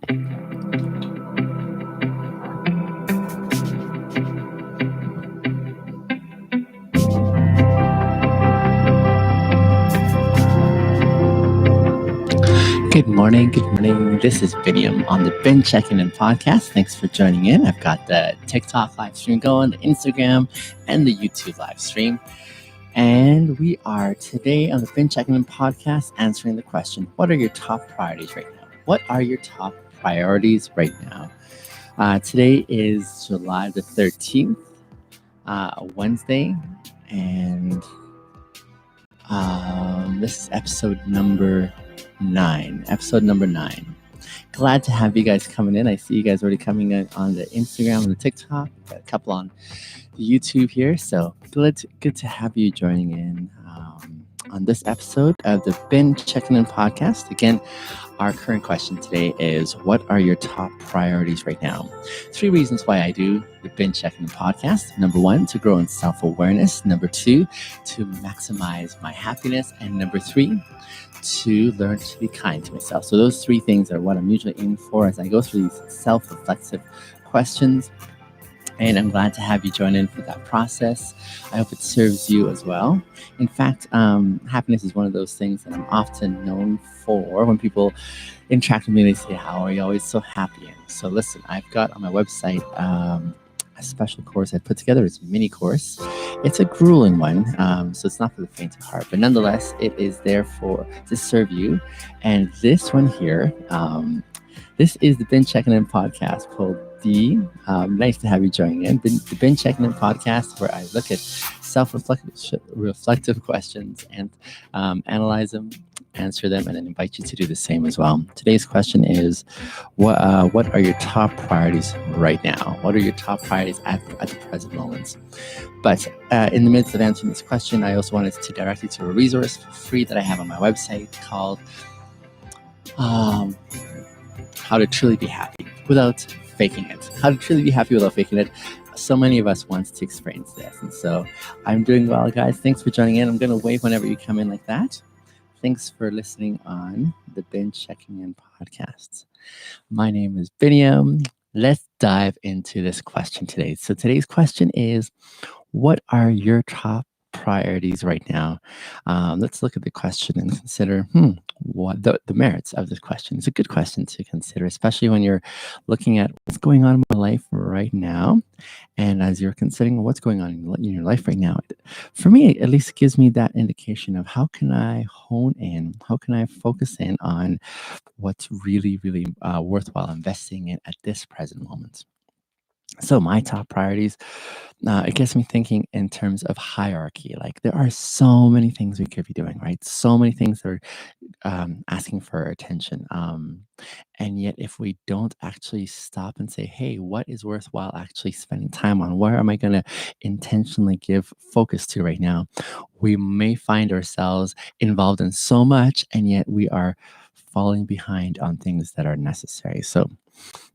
Good morning. Good morning. This is Vinium on the Checkin In podcast. Thanks for joining in. I've got the TikTok live stream going, the Instagram, and the YouTube live stream. And we are today on the Checkin In podcast answering the question, what are your top priorities right now? What are your top priorities right now? Today is July the 13th, Wednesday, and this is episode number 9. Glad to have you guys coming in. I see you guys already coming in on the Instagram and the TikTok. Got a couple on the YouTube here. So good to have you joining in on this episode of the Checkin In podcast. Again, our current question today is, what are your top priorities right now? 3 reasons why I do the Checkin In podcast. Number 1, to grow in self-awareness. Number 2, to maximize my happiness. And number 3, to learn to be kind to myself. So those 3 things are what I'm usually aiming for as I go through these self-reflexive questions. And I'm glad to have you join in for that process. I hope it serves you as well. In fact, happiness is one of those things that I'm often known for. When people interact with me, they say, how are you always so happy? And so listen, I've got on my website a special course I put together. It's a mini course. It's a grueling one, so it's not for the faint of heart. But nonetheless, it is there to serve you. And this one here, this is the Checkin In podcast called nice to have you joining in. The Checkin In podcast, where I look at self-reflective questions and analyze them, answer them, and then invite you to do the same as well. Today's question is, what are your top priorities right now? What are your top priorities at the present moment? But in the midst of answering this question, I also wanted to direct you to a resource for free that I have on my website called How to Truly Be Happy Without Faking It. How to Truly Be Happy Without Faking It. So many of us want to experience this. And so I'm doing well, guys. Thanks for joining in. I'm going to wave whenever you come in like that. Thanks for listening on the Checkin In podcast. My name is Vinium. Let's dive into this question today. So today's question is, what are your top priorities right now? Let's look at the question and consider what the merits of this question. It's a good question to consider, especially when you're looking at what's going on in my life right now. And as you're considering what's going on in your life right now, for me, at least, it gives me that indication of how can I hone in, how can I focus in on what's really, really worthwhile investing in at this present moment. So my top priorities, it gets me thinking in terms of hierarchy. Like, there are so many things we could be doing, right? So many things that are asking for our attention. And yet, if we don't actually stop and say, hey, what is worthwhile actually spending time on? Where am I going to intentionally give focus to right now? We may find ourselves involved in so much, and yet we are falling behind on things that are necessary. So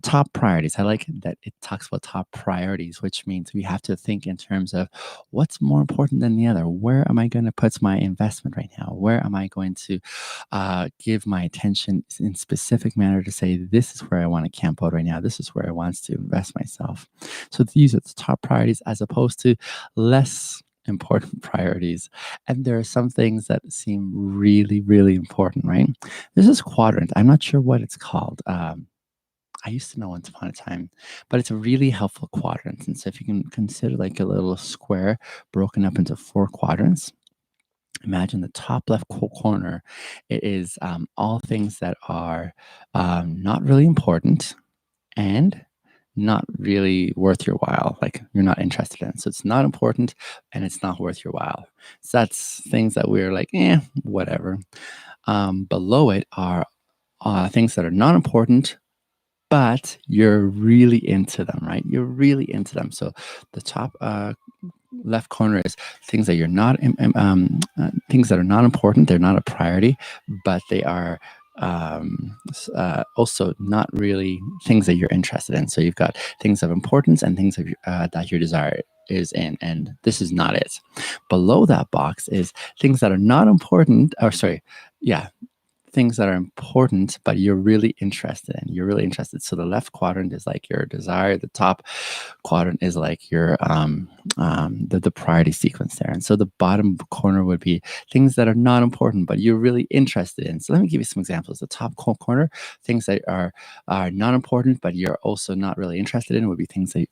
top priorities. I like that it talks about top priorities, which means we have to think in terms of what's more important than the other. Where am I going to put my investment right now? Where am I going to give my attention in specific manner to say, this is where I want to camp out right now. This is where I want to invest myself. So these are the top priorities as opposed to less important priorities. And there are some things that seem really, really important, right? There's this quadrant. I'm not sure what it's called. I used to know once upon a time, but it's a really helpful quadrant. And so if you can consider like a little square broken up into 4 quadrants, imagine the top left corner. It is all things that are not really important and not really worth your while, like you're not interested in. So it's not important and it's not worth your while. So that's things that we're like, whatever. Below it are things that are not important, but you're really into them, right? You're really into them. So the top left corner is things that you're not, things that are not important. They're not a priority, but they are also not really things that you're interested in. So you've got things of importance and things that your desire is in, and this is not it. Below that box is things that are not important, things that are important, but you're really interested in. You're really interested. So the left quadrant is like your desire. The top quadrant is like your the priority sequence there. And so the bottom corner would be things that are not important, but you're really interested in. So let me give you some examples. The top corner, things that are not important, but you're also not really interested in, would be things that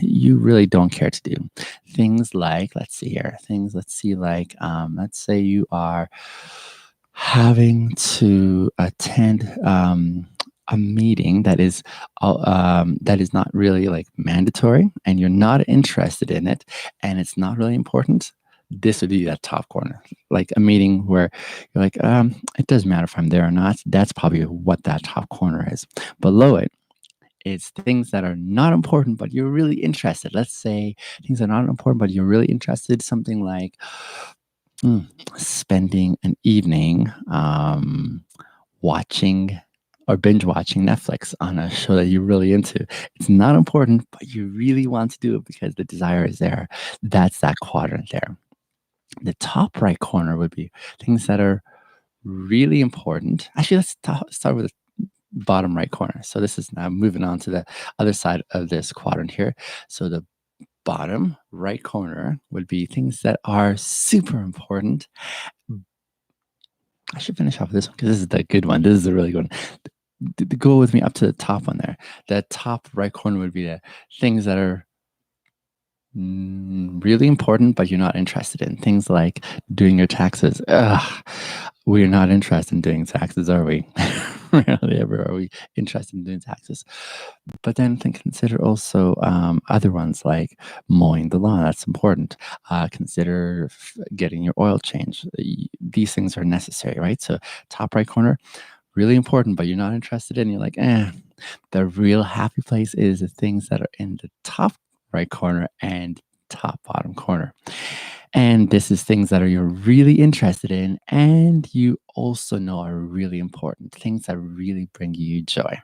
you really don't care to do. Things like, let's see here. Things, let's see, like let's say you are having to attend a meeting that is not really like mandatory, and you're not interested in it, and it's not really important. This would be that top corner, like a meeting where you're like, it doesn't matter if I'm there or not. That's probably what that top corner is. Below it, it's things that are not important, but you're really interested. Let's say things are not important, but you're really interested. Something like spending an evening watching or binge watching Netflix on a show that you're really into. It's not important, but you really want to do it because the desire is there. That's that quadrant there. The top right corner would be things that are really important. Actually, let's start with the bottom right corner. So this is now moving on to the other side of this quadrant here. So the bottom right corner would be things that are super important. I should finish off with this one because this is the good one. This is the really good one. Go with me up to the top one there. The top right corner would be the things that are really important, but you're not interested in. Things like doing your taxes. We're not interested in doing taxes, are we? Rarely ever are we interested in doing taxes. But then consider also other ones like mowing the lawn. That's important. Consider getting your oil changed. These things are necessary, right? So top right corner, really important, but you're not interested in. You're like, The real happy place is the things that are in the top right corner and top bottom corner. And this is things that you're really interested in, and you also know are really important, things that really bring you joy.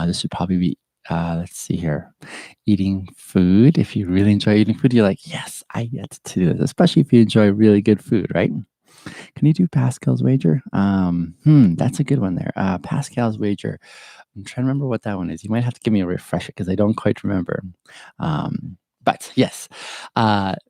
This would probably be, let's see here, eating food. If you really enjoy eating food, you're like, yes, I get to do this, especially if you enjoy really good food, right? Can you do Pascal's wager? That's a good one there. Pascal's wager. I'm trying to remember what that one is. You might have to give me a refresher because I don't quite remember. But yes,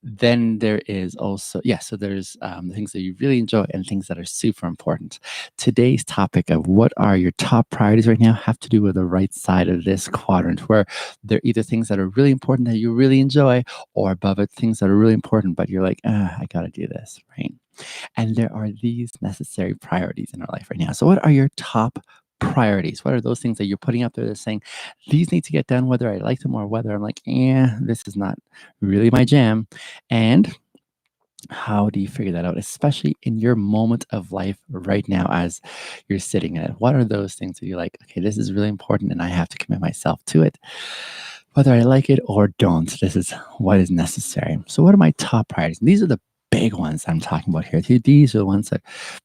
then there is also, so there's the things that you really enjoy and things that are super important. Today's topic of what are your top priorities right now have to do with the right side of this quadrant, where they're either things that are really important that you really enjoy, or above it, things that are really important, but you're like, I got to do this, right? And there are these necessary priorities in our life right now. So what are your top priorities? What are those things that you're putting up there that's saying, these need to get done, whether I like them or whether I'm like, this is not really my jam? And how do you figure that out, especially in your moment of life right now as you're sitting in it? What are those things that you're like, okay, this is really important and I have to commit myself to it, whether I like it or don't? This is what is necessary. So what are my top priorities? And these are the big ones I'm talking about here. These are the ones that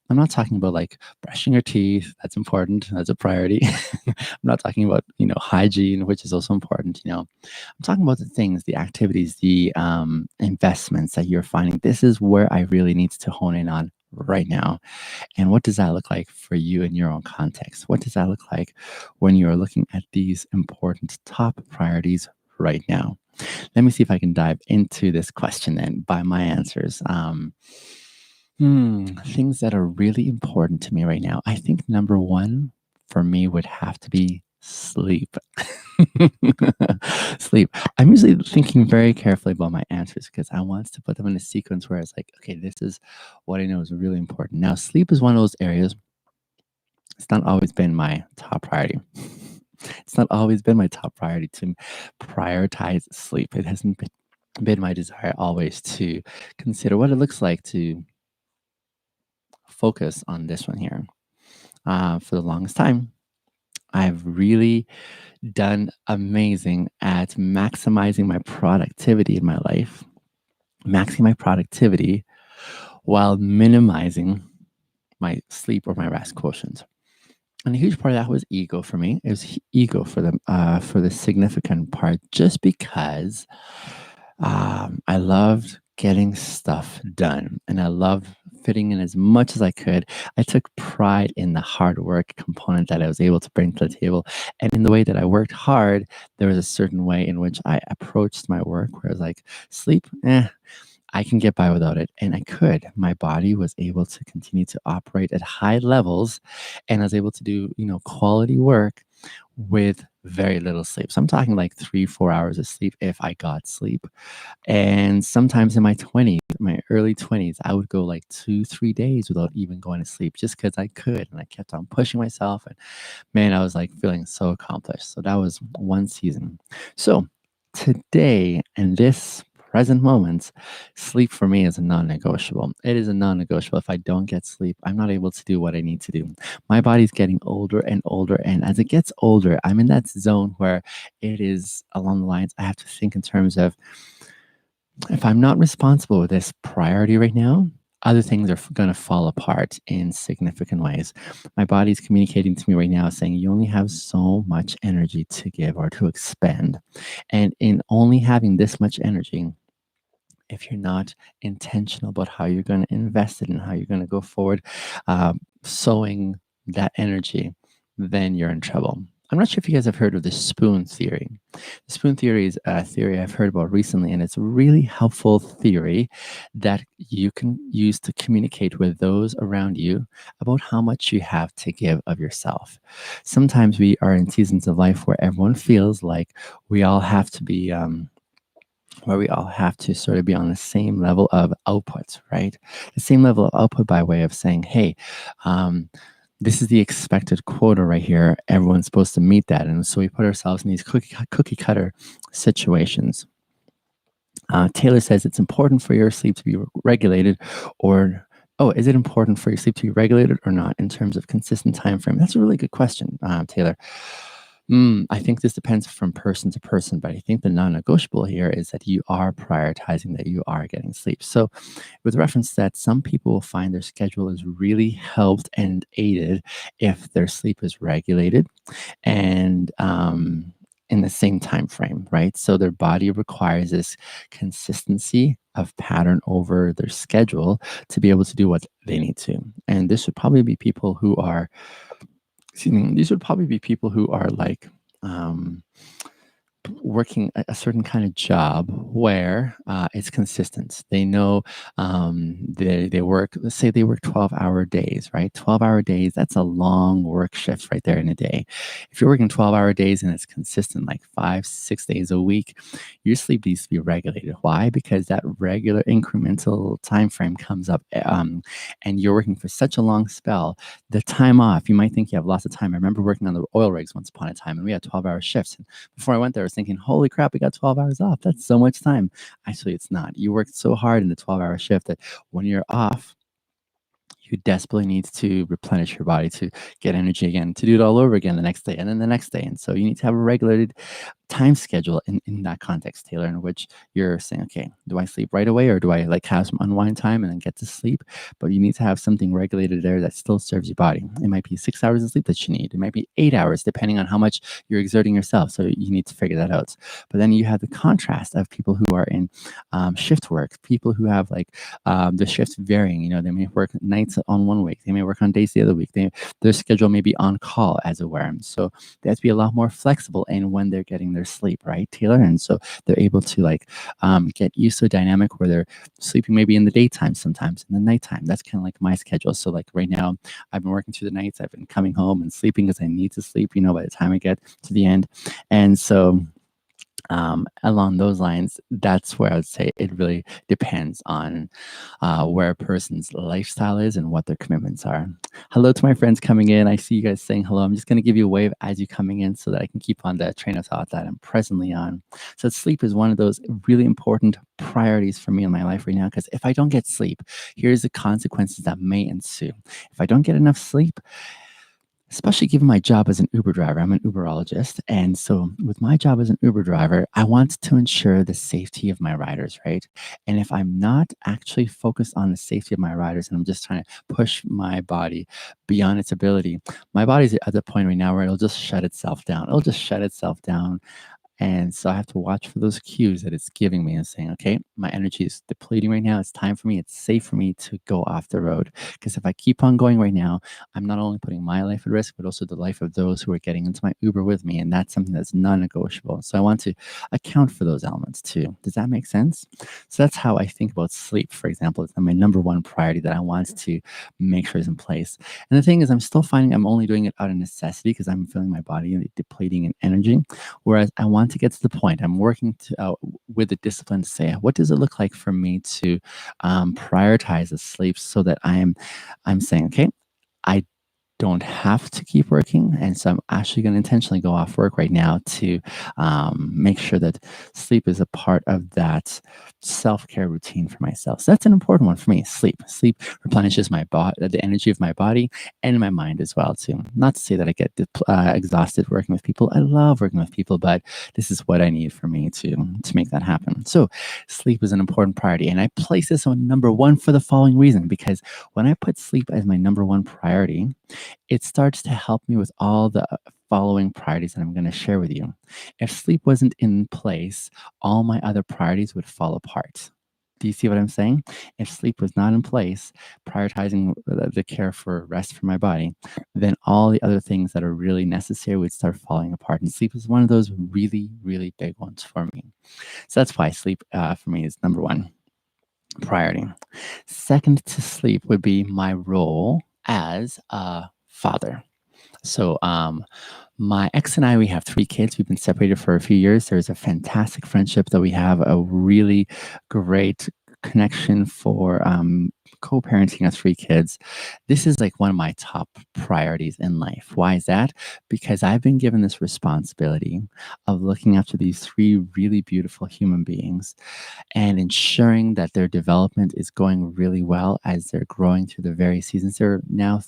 I'm not talking about, like brushing your teeth. That's important. That's a priority. I'm not talking about, hygiene, which is also important. I'm talking about the things, the activities, the investments that you're finding. This is where I really need to hone in on right now. And what does that look like for you in your own context? What does that look like when you're looking at these important top priorities right now? Let me see if I can dive into this question then by my answers. Things that are really important to me right now. I think number one for me would have to be sleep. Sleep. I'm usually thinking very carefully about my answers because I want to put them in a sequence where it's like, okay, this is what I know is really important. Now, sleep is one of those areas. It's not always been my top priority. It's not always been my top priority to prioritize sleep. It hasn't been my desire always to consider what it looks like to focus on this one here. For the longest time, I've really done amazing at maximizing my productivity in my life, maxing my productivity while minimizing my sleep or my rest quotient. And a huge part of that was ego for me. It was ego for the significant part, just because I loved getting stuff done. And I loved fitting in as much as I could. I took pride in the hard work component that I was able to bring to the table. And in the way that I worked hard, there was a certain way in which I approached my work where I was like, sleep, I can get by without it. And I could. My body was able to continue to operate at high levels, and I was able to do, quality work with very little sleep. So I'm talking like 3, 4 hours of sleep if I got sleep. And sometimes in my 20s, my early 20s, I would go like 2, 3 days without even going to sleep just because I could. And I kept on pushing myself. And man, I was like feeling so accomplished. So that was one season. So today, in this present moment, sleep for me is a non-negotiable. It is a non-negotiable. If I don't get sleep, I'm not able to do what I need to do. My body's getting older and older, and as it gets older, I'm in that zone where it is along the lines I have to think in terms of, if I'm not responsible with this priority right now, other things are going to fall apart in significant ways. My body's communicating to me right now saying you only have so much energy to give or to expend. And in only having this much energy, if you're not intentional about how you're going to invest it and how you're going to go forward, sowing that energy, then you're in trouble. I'm not sure if you guys have heard of the spoon theory. The spoon theory is a theory I've heard about recently, and it's a really helpful theory that you can use to communicate with those around you about how much you have to give of yourself. Sometimes we are in seasons of life where everyone feels like we all have to be where we all have to sort of be on the same level of output, right? The same level of output by way of saying, hey, this is the expected quota right here. Everyone's supposed to meet that. And so we put ourselves in these cookie cutter situations. Taylor says it's important for your sleep to be regulated, or is it important for your sleep to be regulated or not in terms of consistent time frame? That's a really good question, Taylor. I think this depends from person to person, but I think the non-negotiable here is that you are prioritizing that you are getting sleep. So with reference to that, some people will find their schedule is really helped and aided if their sleep is regulated and in the same time frame, right? So their body requires this consistency of pattern over their schedule to be able to do what they need to. And this would probably be people who are these would probably be people who are like working a certain kind of job where it's consistent. They know they work, let's say they work 12-hour days, right? 12-hour days, that's a long work shift right there in a day. If you're working 12-hour days and it's consistent, like 5, 6 days a week, your sleep needs to be regulated. Why? Because that regular incremental time frame comes up and you're working for such a long spell. The time off, you might think you have lots of time. I remember working on the oil rigs once upon a time and we had 12-hour shifts. And before I went there, I was thinking, holy crap, we got 12 hours off. That's so much time. Actually, it's not. You worked so hard in the 12-hour shift that when you're off, you desperately need to replenish your body to get energy again, to do it all over again the next day and then the next day. And so you need to have a regulated time schedule in that context, Taylor, in which you're saying, okay, do I sleep right away or do I like have some unwind time and then get to sleep? But you need to have something regulated there that still serves your body. It might be 6 hours of sleep that you need. It might be 8 hours, depending on how much you're exerting yourself. So you need to figure that out. But then you have the contrast of people who are in shift work, people who have like the shifts varying. You know, they may work nights on one week, they may work on days the other week. Their schedule may be on call, as it were. So they have to be a lot more flexible in when they're getting their sleep, right, Taylor? And so they're able to like get used to a dynamic where they're sleeping maybe in the daytime, sometimes in the nighttime. That's kind of like my schedule. So like right now, I've been working through the nights. I've been coming home and sleeping because I need to sleep, you know, by the time I get to the end. And so along those lines, that's where I would say it really depends on where a person's lifestyle is and what their commitments are. Hello to my friends coming in. I see you guys saying hello. I'm just going to give you a wave as you coming in so that I can keep on the train of thought that I'm presently on. So sleep is one of those really important priorities for me in my life right now, because if I don't get sleep, here's the consequences that may ensue. If I don't get enough sleep, especially given my job as an Uber driver, I'm an Uberologist. And so with my job as an Uber driver, I want to ensure the safety of my riders, right? And if I'm not actually focused on the safety of my riders and I'm just trying to push my body beyond its ability, my body's at the point right now where it'll just shut itself down. It'll just shut itself down And so I have to watch for those cues that it's giving me and saying, okay, my energy is depleting right now. It's time for me. It's safe for me to go off the road. Because if I keep on going right now, I'm not only putting my life at risk, but also the life of those who are getting into my Uber with me. And that's something that's non-negotiable. So I want to account for those elements too. Does that make sense? So that's how I think about sleep, for example. It's my number one priority that I want to make sure is in place. And the thing is, I'm still finding I'm only doing it out of necessity because I'm feeling my body depleting in energy. Whereas I want to get to the point. I'm working with the discipline to say, what does it look like for me to prioritize the sleep so that I'm saying, okay, I don't have to keep working. And so I'm actually going to intentionally go off work right now to make sure that sleep is a part of that self-care routine for myself. So that's an important one for me. Sleep replenishes my body, the energy of my body and my mind as well too. Not to say that I get exhausted working with people. I love working with people, but this is what I need for me to make that happen. So sleep is an important priority. And I place this on number one for the following reason, because when I put sleep as my number one priority, it starts to help me with all the following priorities that I'm going to share with you. If sleep wasn't in place, all my other priorities would fall apart. Do you see what I'm saying? If sleep was not in place, prioritizing the care for rest for my body, then all the other things that are really necessary would start falling apart. And sleep is one of those really, really big ones for me. So that's why sleep for me is number one priority. Second to sleep would be my role as a father. So, my ex and I, we have three kids. We've been separated for a few years. There's a fantastic friendship that we have, a really great connection for co-parenting of three kids. This is like one of my top priorities in life. Why is that? Because I've been given this responsibility of looking after these three really beautiful human beings and ensuring that their development is going really well as they're growing through the various seasons. They're now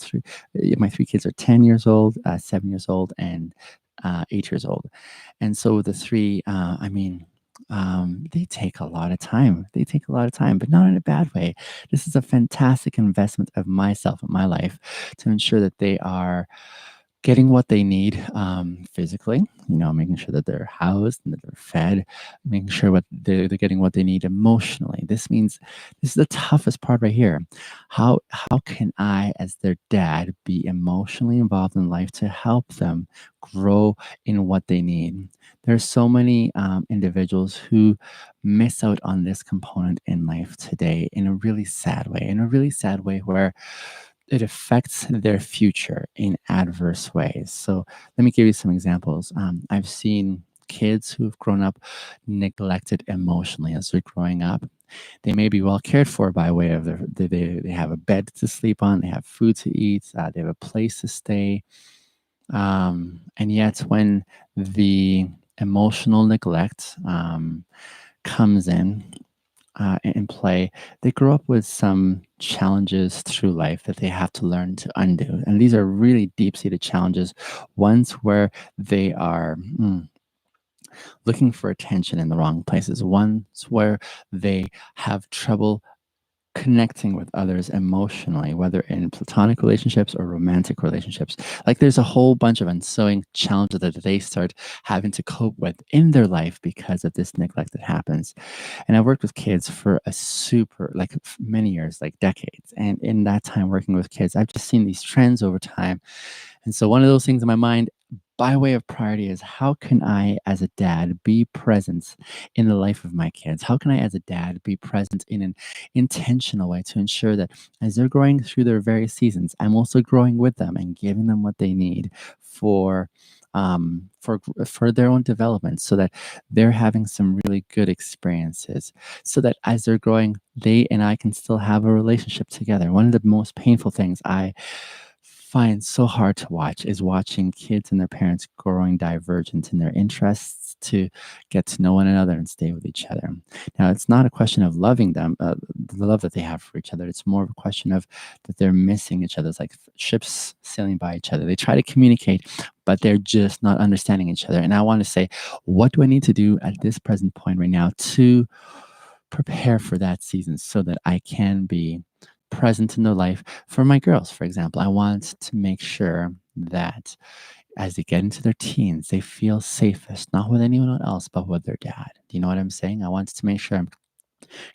my three kids are 10 years old, 7 years old, and 8 years old. And so the three, they take a lot of time. They take a lot of time, but not in a bad way. This is a fantastic investment of myself and my life to ensure that they are getting what they need physically, making sure that they're housed and that they're fed, making sure they're getting what they need emotionally. This means this is the toughest part right here. How can I, as their dad, be emotionally involved in life to help them grow in what they need? There's so many individuals who miss out on this component in life today in a really sad way, where it affects their future in adverse ways. So let me give you some examples. I've seen kids who've grown up neglected emotionally as they're growing up. They may be well cared for by way of they have a bed to sleep on, they have food to eat, they have a place to stay. And yet, when the emotional neglect comes in play, they grow up with some challenges through life that they have to learn to undo. And these are really deep seated challenges, ones where they are looking for attention in the wrong places, ones where they have trouble connecting with others emotionally, whether in platonic relationships or romantic relationships. Like there's a whole bunch of ensuing challenges that they start having to cope with in their life because of this neglect that happens. And I've worked with kids for many years, like decades. And in that time working with kids, I've just seen these trends over time. And so one of those things in my mind, by way of priority, is how can I, as a dad, be present in the life of my kids? How can I, as a dad, be present in an intentional way to ensure that as they're growing through their various seasons, I'm also growing with them and giving them what they need for their own development, so that they're having some really good experiences, so that as they're growing, they and I can still have a relationship together. One of the most painful things I find so hard to watch is watching kids and their parents growing divergent in their interests to get to know one another and stay with each other. Now, it's not a question of loving them, the love that they have for each other. It's more of a question of that they're missing each other. It's like ships sailing by each other. They try to communicate, but they're just not understanding each other. And I want to say, what do I need to do at this present point right now to prepare for that season so that I can be present in their life? For my girls, for example, I want to make sure that As they get into their teens, they feel safest, not with anyone else, but with their dad. Do you know what I'm saying? I want to make sure I'm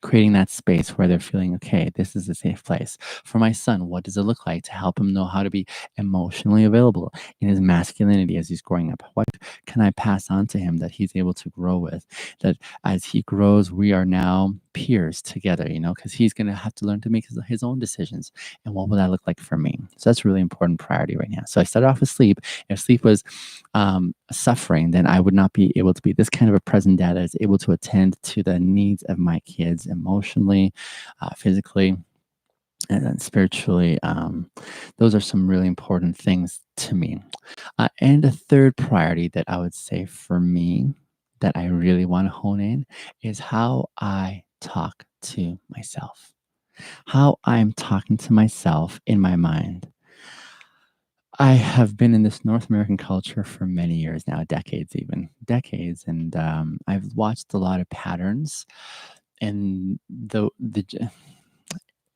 creating that space where they're feeling, okay, this is a safe place. For my son, what does it look like to help him know how to be emotionally available in his masculinity as he's growing up? What can I pass on to him that he's able to grow with? That as he grows, we are now peers together, because he's going to have to learn to make his own decisions. And what will that look like for me? So that's a really important priority right now. So I started off with sleep. If sleep was suffering, then I would not be able to be this kind of a present dad that is able to attend to the needs of my kids emotionally, physically, and then spiritually. Those are some really important things to me. And a third priority that I would say for me that I really want to hone in is how I talk to myself, how I'm talking to myself in my mind. I have been in this North American culture for many years now, decades, even decades, and I've watched a lot of patterns in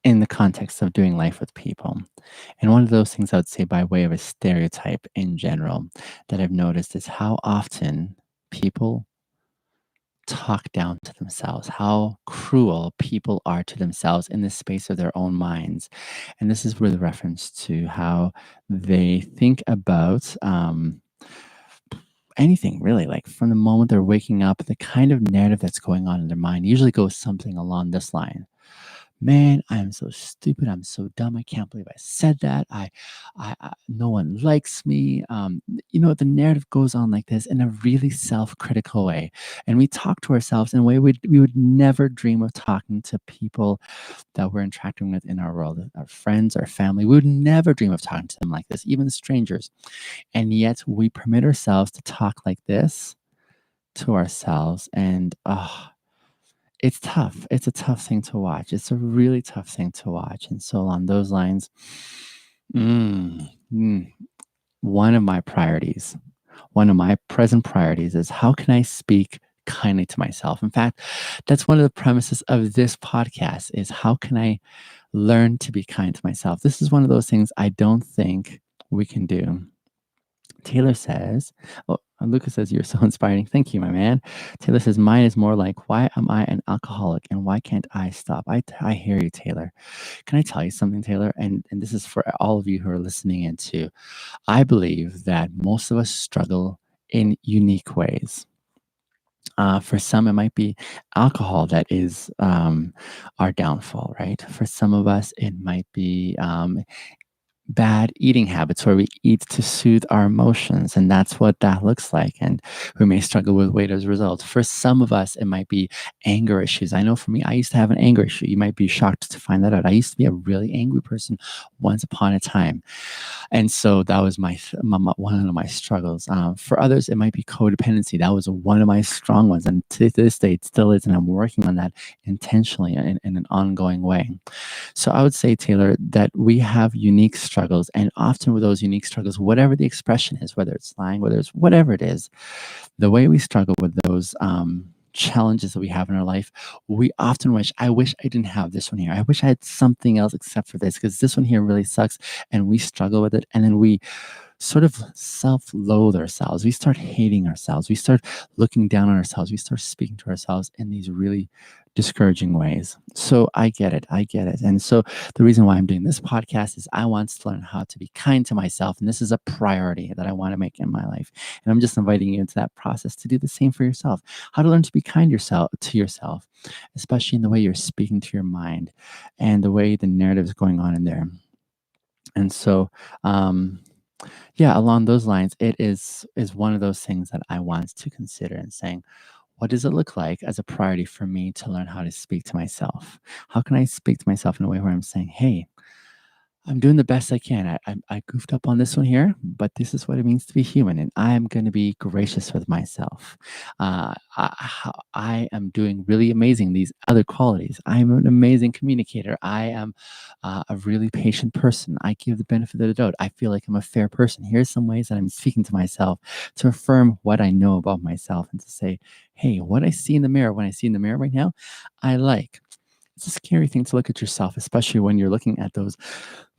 in the context of doing life with people. And one of those things I would say, by way of a stereotype in general, that I've noticed is how often people talk down to themselves, how cruel people are to themselves in the space of their own minds. And this is with reference to how they think about anything really, like from the moment they're waking up, the kind of narrative that's going on in their mind usually goes something along this line. Man, I am so stupid. I'm so dumb. I can't believe I said that. No one likes me. The narrative goes on like this in a really self-critical way, and we talk to ourselves in a way we would never dream of talking to people that we're interacting with in our world, our friends, our family. We would never dream of talking to them like this, even strangers. And yet, we permit ourselves to talk like this to ourselves, and it's tough. It's a tough thing to watch. It's a really tough thing to watch. And so along those lines, mm, mm, one of my priorities, one of my present priorities is how can I speak kindly to myself? In fact, that's one of the premises of this podcast is how can I learn to be kind to myself? This is one of those things I don't think we can do. Taylor says, oh, Lucas says, you're so inspiring. Thank you, my man. Taylor says, mine is more like, why am I an alcoholic and why can't I stop? I hear you, Taylor. Can I tell you something, Taylor? And this is for all of you who are listening in too. I believe that most of us struggle in unique ways. For some, it might be alcohol that is our downfall, right? For some of us, it might be bad eating habits where we eat to soothe our emotions, and that's what that looks like, and we may struggle with weight as a result. For some of us it might be anger issues. I know for me, I used to have an anger issue. You might be shocked to find that out. I used to be a really angry person once upon a time, and so that was one of my struggles. For others it might be codependency. That was one of my strong ones, and to this day it still is, and I'm working on that intentionally in an ongoing way. So I would say, Taylor, that we have unique struggles, and often with those unique struggles, whatever the expression is, whether it's lying, whether it's whatever it is, the way we struggle with those challenges that we have in our life, we often I wish I didn't have this one here. I wish I had something else except for this, because this one here really sucks, and we struggle with it, and then we sort of self-loathe ourselves. We start hating ourselves. We start looking down on ourselves. We start speaking to ourselves in these really discouraging ways. So I get it. I get it. And so the reason why I'm doing this podcast is I want to learn how to be kind to myself. And this is a priority that I want to make in my life. And I'm just inviting you into that process to do the same for yourself. How to learn to be kind to yourself, especially in the way you're speaking to your mind and the way the narrative is going on in there. And so, yeah, along those lines, it is one of those things that I want to consider and saying, what does it look like as a priority for me to learn how to speak to myself? How can I speak to myself in a way where I'm saying, hey, I'm doing the best I can. I goofed up on this one here, but this is what it means to be human, and I am going to be gracious with myself. I am doing really amazing these other qualities. I'm an amazing communicator. I am a really patient person. I give the benefit of the doubt. I feel like I'm a fair person. Here's some ways that I'm speaking to myself to affirm what I know about myself and to say, hey, what I see in the mirror, when I see in the mirror right now, I like. It's a scary thing to look at yourself, especially when you're looking at those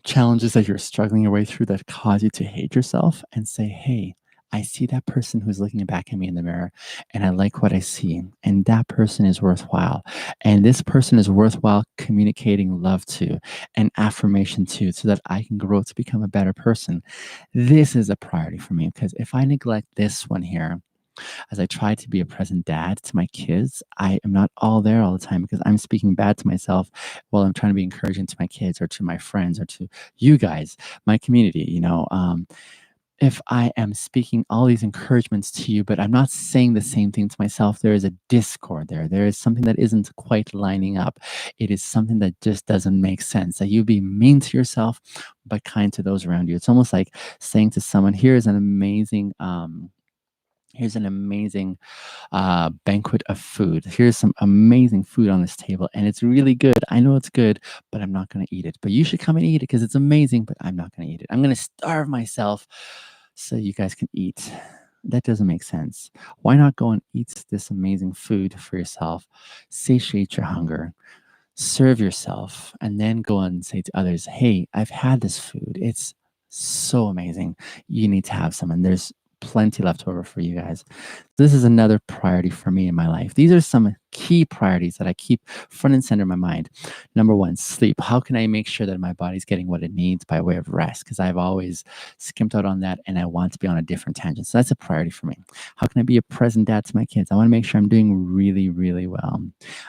challenges that you're struggling your way through that cause you to hate yourself, and say, hey, I see that person who's looking back at me in the mirror and I like what I see. And that person is worthwhile. And this person is worthwhile communicating love to and affirmation to so that I can grow to become a better person. This is a priority for me because if I neglect this one here, as I try to be a present dad to my kids, I am not all there all the time because I'm speaking bad to myself while I'm trying to be encouraging to my kids or to my friends or to you guys, my community, if I am speaking all these encouragements to you, but I'm not saying the same thing to myself, there is a discord there. There is something that isn't quite lining up. It is something that just doesn't make sense. That you be mean to yourself, but kind to those around you. It's almost like saying to someone, here's an amazing banquet of food. Here's some amazing food on this table, and it's really good. I know it's good, but I'm not going to eat it. But you should come and eat it because it's amazing, but I'm not going to eat it. I'm going to starve myself so you guys can eat. That doesn't make sense. Why not go and eat this amazing food for yourself, satiate your hunger, serve yourself, and then go on and say to others, hey, I've had this food. It's so amazing. You need to have some. And there's plenty left over for you guys. This is another priority for me in my life. These are some key priorities that I keep front and center in my mind. Number one, sleep. How can I make sure that my body's getting what it needs by way of rest? Because I've always skimped out on that and I want to be on a different tangent. So that's a priority for me. How can I be a present dad to my kids? I want to make sure I'm doing really, really well.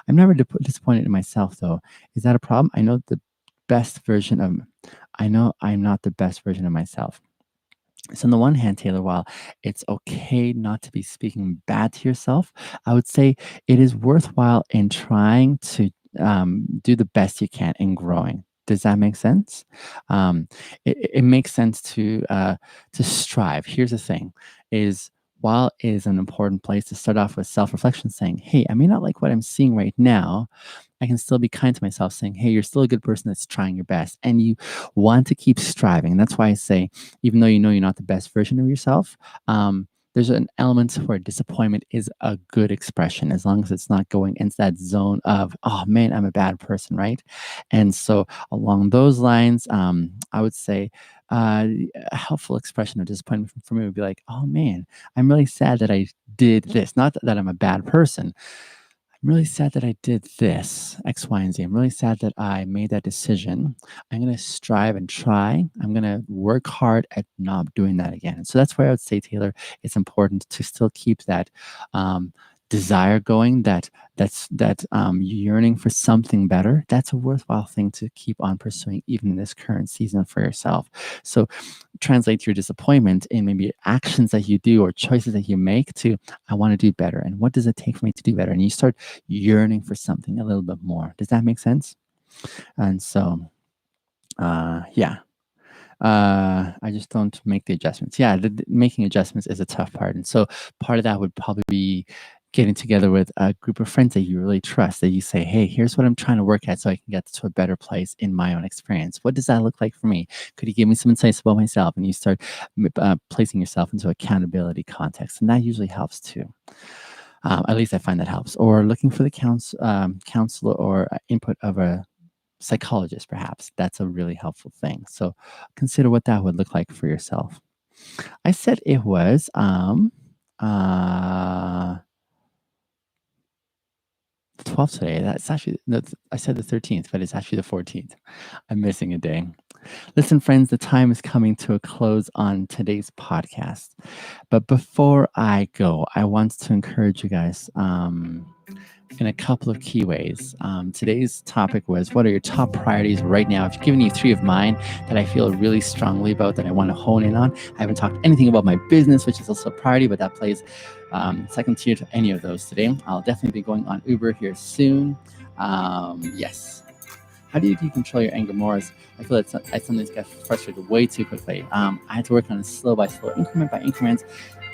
I'm never disappointed in myself, though. Is that a problem? I know I'm not the best version of myself. So on the one hand, Taylor, while it's okay not to be speaking bad to yourself, I would say it is worthwhile in trying to do the best you can in growing. Does that make sense? Um, it makes sense to strive. Here's the thing: is while it is an important place to start off with self-reflection, saying, "Hey, I may not like what I'm seeing right now." I can still be kind to myself, saying, hey, you're still a good person that's trying your best. And you want to keep striving. And that's why I say, even though you know you're not the best version of yourself, there's an element where disappointment is a good expression as long as it's not going into that zone of, oh man, I'm a bad person, right? And so along those lines, I would say a helpful expression of disappointment for me would be like, oh man, I'm really sad that I did this. Not that I'm a bad person. I'm really sad that I did this, X, Y, and Z. I'm really sad that I made that decision. I'm going to strive and try. I'm going to work hard at not doing that again. So that's why I would say, Taylor, it's important to still keep that desire going, that yearning for something better. That's a worthwhile thing to keep on pursuing, even in this current season for yourself. So translate your disappointment in maybe actions that you do or choices that you make to, I want to do better. And what does it take for me to do better? And you start yearning for something a little bit more. Does that make sense? And so, yeah. I just don't make the adjustments. Yeah, making adjustments is a tough part. And so part of that would probably be getting together with a group of friends that you really trust, that you say, hey, here's what I'm trying to work at so I can get to a better place in my own experience. What does that look like for me? Could you give me some insights about myself? And you start placing yourself into accountability context. And that usually helps too. At least I find that helps. Or looking for the counselor or input of a psychologist, perhaps. That's a really helpful thing. So consider what that would look like for yourself. I said it was 12 today. I said the 13th, but it's actually the 14th. I'm missing a day. Listen, friends, the time is coming to a close on today's podcast. But before I go, I want to encourage you guys in a couple of key ways. Today's topic was, what are your top priorities right now? I've given you 3 of mine that I feel really strongly about, that I want to hone in on. I haven't talked anything about my business, which is also a priority, but that plays second tier to any of those today. I'll definitely be going on Uber here soon. Yes. How do you control your anger more? I feel that I sometimes get frustrated way too quickly. I had to work on it slow by slow, increment by increment,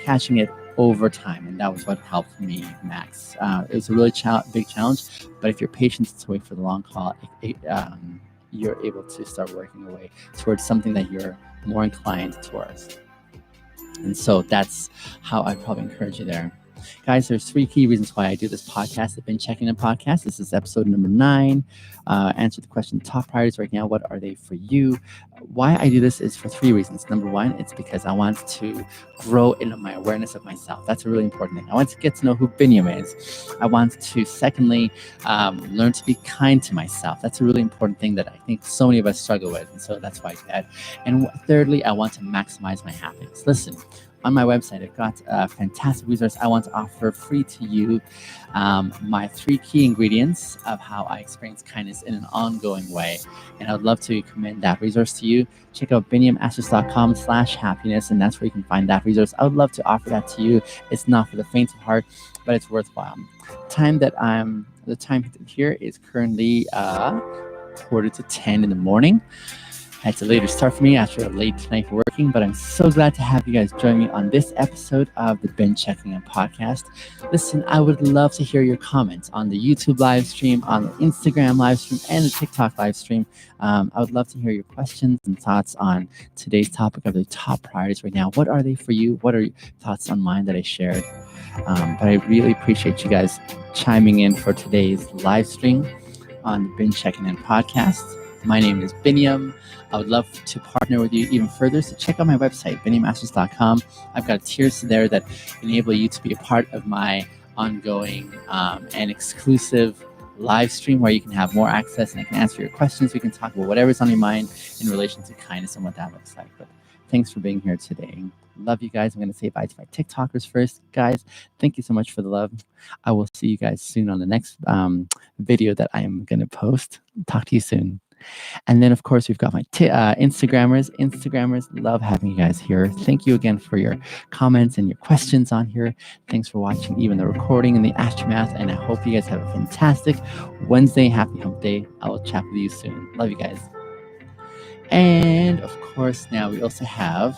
catching it over time, and that was what helped me max. It was a really big challenge, but if you're patient to wait for the long haul, you're able to start working your way towards something that you're more inclined towards. And so that's how I'd probably encourage you there. Guys, there's 3 key reasons why I do this podcast. I've been checking in podcast. This is episode number 9. Answer the question, top priorities right now, what are they for you? Why I do this is for 3 reasons. Number 1, it's because I want to grow in my awareness of myself. That's a really important thing. I want to get to know who Binyam is. I want to, secondly, learn to be kind to myself. That's a really important thing that I think so many of us struggle with. And so that's why I do that. And thirdly, I want to maximize my happiness. Listen, on my website, I've got a fantastic resource I want to offer free to you. My 3 key ingredients of how I experience kindness in an ongoing way. And I would love to commend that resource to you. Check out binyamashes.com/happiness, and that's where you can find that resource. I would love to offer that to you. It's not for the faint of heart, but it's worthwhile. The time here is currently 9:45 in the morning. It's a later start for me after a late night for working, but I'm so glad to have you guys join me on this episode of the Ben Checkin In podcast. Listen, I would love to hear your comments on the YouTube live stream, on the Instagram live stream, and the TikTok live stream. I would love to hear your questions and thoughts on today's topic of the top priorities right now. What are they for you? What are your thoughts on mine that I shared? But I really appreciate you guys chiming in for today's live stream on the Ben Checkin In podcast. My name is Binyam. I would love to partner with you even further, so check out my website, binyamashes.com. I've got tiers there that enable you to be a part of my ongoing and exclusive live stream where you can have more access and I can answer your questions. We can talk about whatever's on your mind in relation to kindness and what that looks like. But thanks for being here today. Love you guys. I'm going to say bye to my TikTokers first. Guys, thank you so much for the love. I will see you guys soon on the next video that I am going to post. Talk to you soon. And then, of course, we've got my Instagrammers. Instagrammers, love having you guys here. Thank you again for your comments and your questions on here. Thanks for watching even the recording and the aftermath. And I hope you guys have a fantastic Wednesday. Happy hump day. I will chat with you soon. Love you guys. And, of course, now we also have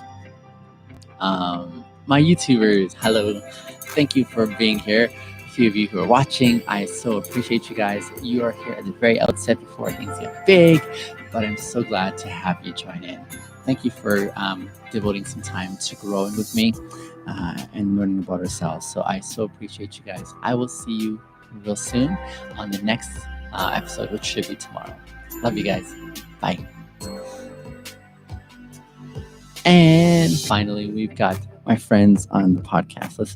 my YouTubers. Hello. Thank you for being here. Few of you who are watching, I so appreciate you guys. You are here at the very outset before things get big, but I'm so glad to have you join in. Thank you for devoting some time to growing with me and learning about ourselves. So I so appreciate you guys. I will see you real soon on the next episode, which should be tomorrow. Love you guys. Bye. And finally, we've got my friends on the podcast. Listen.